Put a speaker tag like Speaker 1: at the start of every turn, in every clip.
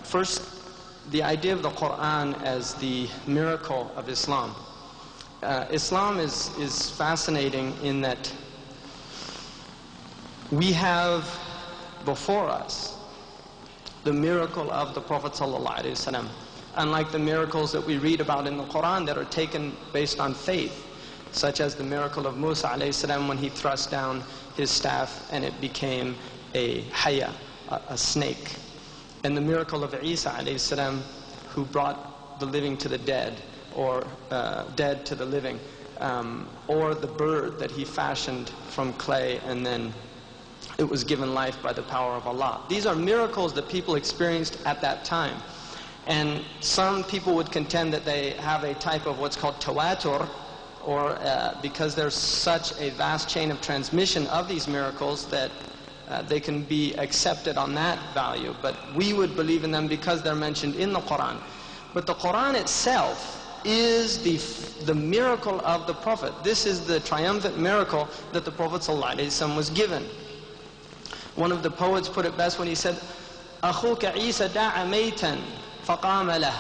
Speaker 1: First, the idea of the Qur'an as the miracle of Islam. Islam is fascinating in that we have before us the miracle of the Prophet ﷺ, unlike the miracles that we read about in the Qur'an that are taken based on faith, such as the miracle of Musa ﷺ when he thrust down his staff and it became a haya, a snake, and the miracle of Isa ﷺ who brought the living to the dead, or dead to the living, or the bird that he fashioned from clay and then it was given life by the power of Allah. These are miracles that people experienced at that time. And some people would contend that they have a type of what's called tawatur, or because there's such a vast chain of transmission of these miracles that they can be accepted on that value. But we would believe in them because they're mentioned in the Qur'an. But the Qur'an itself is the miracle of the Prophet. This is the triumphant miracle that the Prophet ﷺ was given. One of the poets put it best when he said, أَخُوكَ عِيسَى دَعَ مَيْتًا فَقَامَ لَهُ.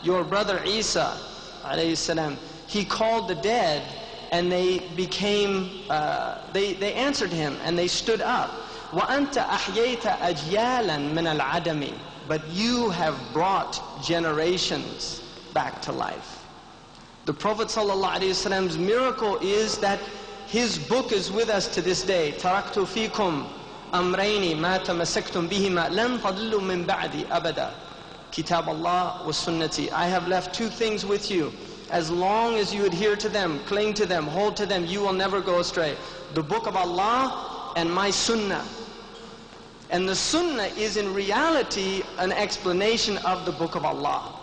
Speaker 1: Your brother Isa, ﷺ, he called the dead and they became, they answered him and they stood up. وَأَنْتَ أَحْيَيْتَ أَجْيَالًا مِنَ الْعَدَمِ. But you have brought generations back to life. The Prophet ﷺ's miracle is that his book is with us to this day. تَرَكْتُ فِيكُمْ أَمْرَيْنِ مَا تَمَسَّكْتُمْ بِهِمَا لَنْ تَضِلُّوا مِنْ بَعْدِ أَبَدًا. Kitab Allah wa sunnati. I have left two things with you. As long as you adhere to them, cling to them, hold to them, you will never go astray. The book of Allah and my sunnah. And the sunnah is in reality an explanation of the book of Allah.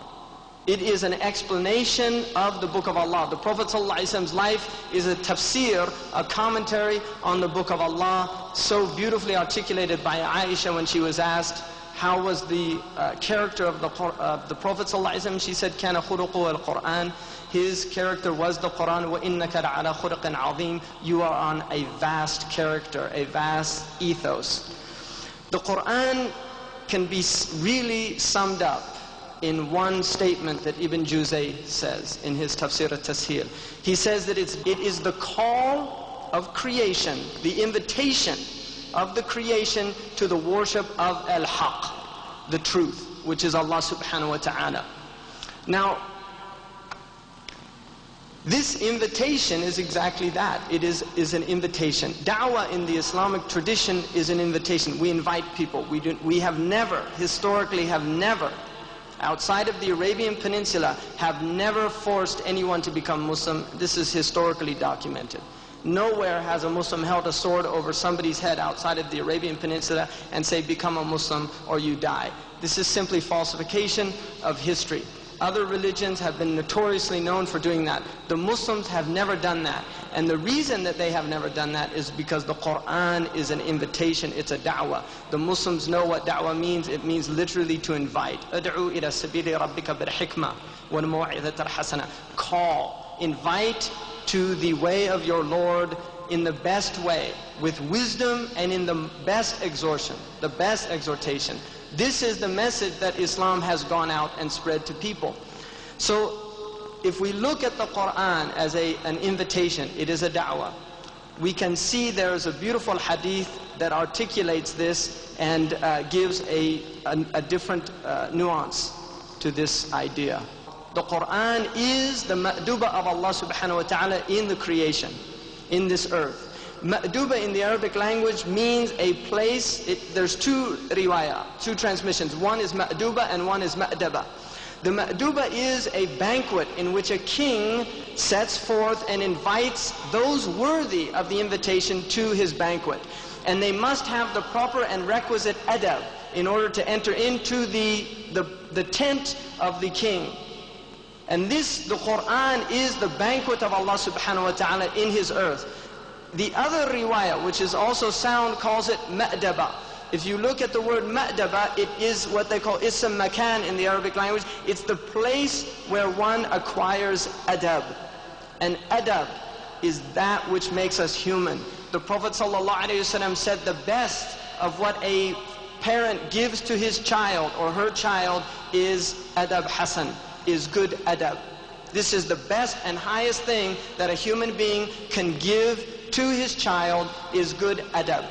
Speaker 1: It is an explanation of the book of Allah. The Prophet ﷺ's life is a tafsir, a commentary on the book of Allah, so beautifully articulated by Aisha when she was asked, how was the character of the Prophet ﷺ? She said, كَانَ خُلُقُهُ الْقُرْآنِ. His character was the Qur'an. وَإِنَّكَ لَعَلَى خُلُقٍ عَظِيمٍ. You are on a vast character, a vast ethos. The Qur'an can be really summed up in one statement that Ibn Juzay says in his Tafsir al-Tasheel. He says that it is the call of creation, the invitation of the creation to the worship of al-haq, the truth, which is Allah subhanahu wa ta'ala. Now, this invitation is exactly that. It is an invitation. Da'wah in the Islamic tradition is an invitation. We invite people. We have never, historically have never, outside of the Arabian Peninsula, have never forced anyone to become Muslim. This is historically documented. Nowhere has a Muslim held a sword over somebody's head outside of the Arabian Peninsula and say, become a Muslim or you die. This is simply falsification of history. Other religions have been notoriously known for doing that. The Muslims have never done that. And the reason that they have never done that is because the Qur'an is an invitation, it's a da'wah. The Muslims know what da'wah means. It means literally to invite. أَدْعُوا إِلَى سَبِيلِ رَبِّكَ بِالْحِكْمَةِ وَالْمَوْعِظَةِ الْحَسَنَةِ. Call, invite to the way of your Lord in the best way, with wisdom and in the best exhortation, the best exhortation. This is the message that Islam has gone out and spread to people. So, if we look at the Qur'an as an invitation, it is a da'wah. We can see there is a beautiful hadith that articulates this and gives a different nuance to this idea. The Qur'an is the ma'duba of Allah subhanahu wa ta'ala in the creation, in this earth. Ma'duba in the Arabic language means a place. There's two riwayah, two transmissions. One is ma'duba and one is ma'daba. The ma'duba is a banquet in which a king sets forth and invites those worthy of the invitation to his banquet. And they must have the proper and requisite adab in order to enter into the tent of the king. And the Qur'an is the banquet of Allah subhanahu wa ta'ala in his earth. The other riwayah, which is also sound, calls it ma'daba. If you look at the word ma'daba, it is what they call ism makan in the Arabic language. It's the place where one acquires adab. And adab is that which makes us human. The Prophet ﷺ said the best of what a parent gives to his child or her child is adab hasan, is good adab. This is the best and highest thing that a human being can give to his child, is good adab.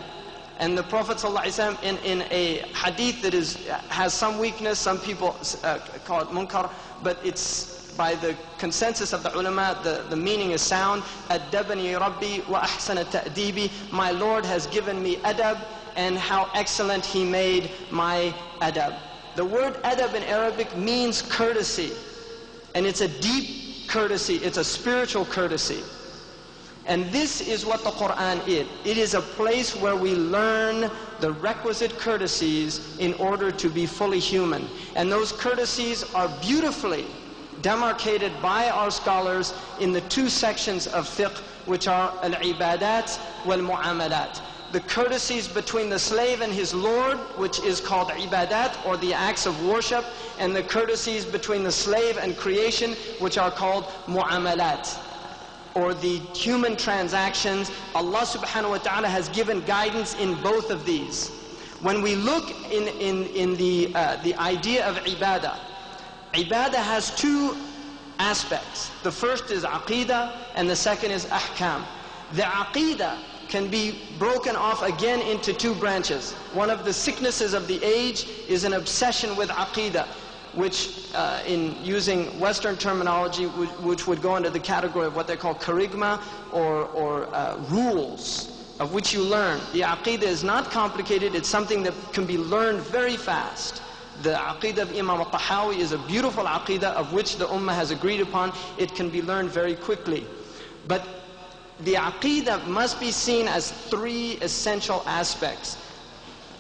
Speaker 1: And the Prophet ﷺ in a hadith that has some weakness, some people call it munkar, but it's by the consensus of the ulama, the meaning is sound. Addabani Rabbi wa ahsana ta'dibi. My Lord has given me adab, and how excellent He made my adab. The word adab in Arabic means courtesy. And it's a deep courtesy, it's a spiritual courtesy. And this is what the Qur'an is. It is a place where we learn the requisite courtesies in order to be fully human. And those courtesies are beautifully demarcated by our scholars in the two sections of fiqh, which are al-ibadat wal-mu'amalat. The courtesies between the slave and his Lord, which is called ibadat, or the acts of worship, and the courtesies between the slave and creation, which are called mu'amalat, or the human transactions. Allah subhanahu wa ta'ala has given guidance in both of these. When we look in the idea of ibadah, ibadah has two aspects. The first is aqidah, and the second is ahkam. The aqidah can be broken off again into two branches. One of the sicknesses of the age is an obsession with aqidah, which in using Western terminology, which would go into the category of what they call charisma, or rules of which you learn. The aqidah is not complicated, it's something that can be learned very fast. The aqidah of Imam al-Tahawi is a beautiful aqidah of which the ummah has agreed upon. It can be learned very quickly. But the aqidah must be seen as three essential aspects.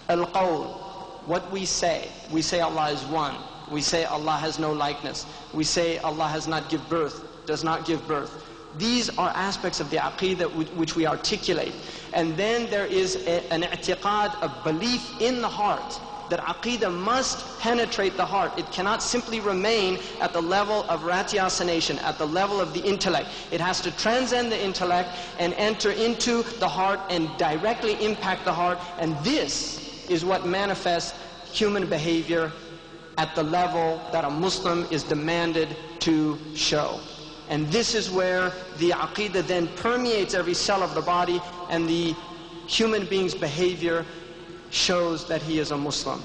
Speaker 1: Al-qawl, what we say. We say Allah is one. We say Allah has no likeness. We say Allah has not give birth, does not give birth. These are aspects of the aqidah which we articulate. And then there is an i'tiqad, a belief in the heart, that aqidah must penetrate the heart. It cannot simply remain at the level of ratiocination, at the level of the intellect. It has to transcend the intellect and enter into the heart and directly impact the heart. And this is what manifests human behavior at the level that a Muslim is demanded to show. And this is where the aqidah then permeates every cell of the body, and the human being's behavior shows that he is a Muslim.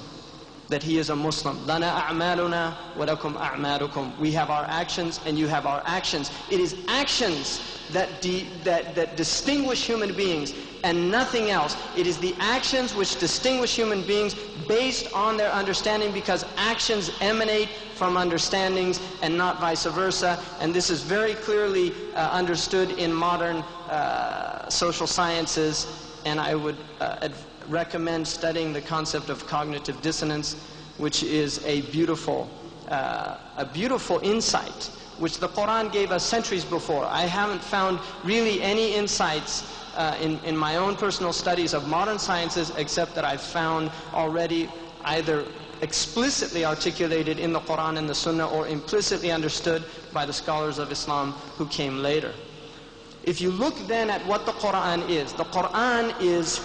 Speaker 1: That he is a Muslim. لَنَا أَعْمَالُنَا وَلَكُمْ أَعْمَالُكُمْ. We have our actions and you have our actions. It is actions that distinguish human beings and nothing else. It is the actions which distinguish human beings based on their understanding, because actions emanate from understandings and not vice versa. And this is very clearly understood in modern social sciences, and I would recommend studying the concept of cognitive dissonance, which is a beautiful insight, which the Qur'an gave us centuries before. I haven't found really any insights in my own personal studies of modern sciences, except that I've found already either explicitly articulated in the Qur'an and the Sunnah, or implicitly understood by the scholars of Islam who came later. If you look then at what the Qur'an is, the Qur'an is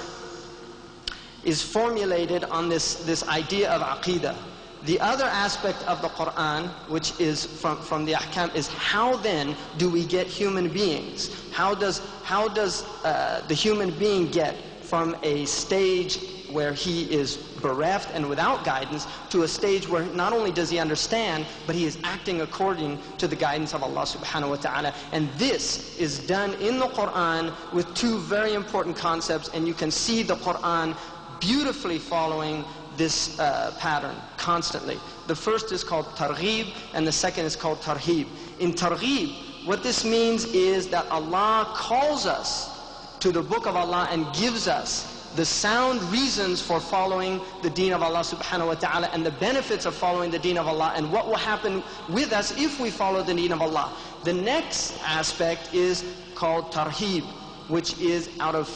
Speaker 1: formulated on this idea of aqidah. The other aspect of the Qur'an, which is from the ahkam, is how then do we get human beings? How does the human being get from a stage where he is bereft and without guidance to a stage where not only does he understand, but he is acting according to the guidance of Allah subhanahu wa ta'ala. And this is done in the Qur'an with two very important concepts, and you can see the Qur'an beautifully following this pattern constantly. The first is called targhib, and the second is called tarhib. In targhib, what this means is that Allah calls us to the book of Allah and gives us the sound reasons for following the deen of Allah subhanahu wa ta'ala, and the benefits of following the deen of Allah, and what will happen with us if we follow the deen of Allah. The next aspect is called tarhib, which is out of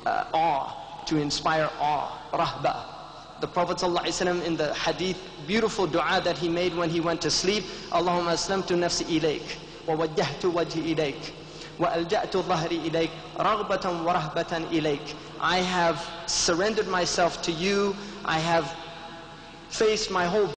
Speaker 1: awe, to inspire awe, rahba. The Prophet ﷺ in the hadith, beautiful dua that he made when he went to sleep, Allahumma aslamtu nafsi ilayk, wa wajjahtu wajhi ilayk. وَأَلْجَأْتُ ظَهْرِي إِلَيْكَ رَغْبَةً وَرَهْبَةً إِلَيْكَ. I have surrendered myself to you. I have faced my whole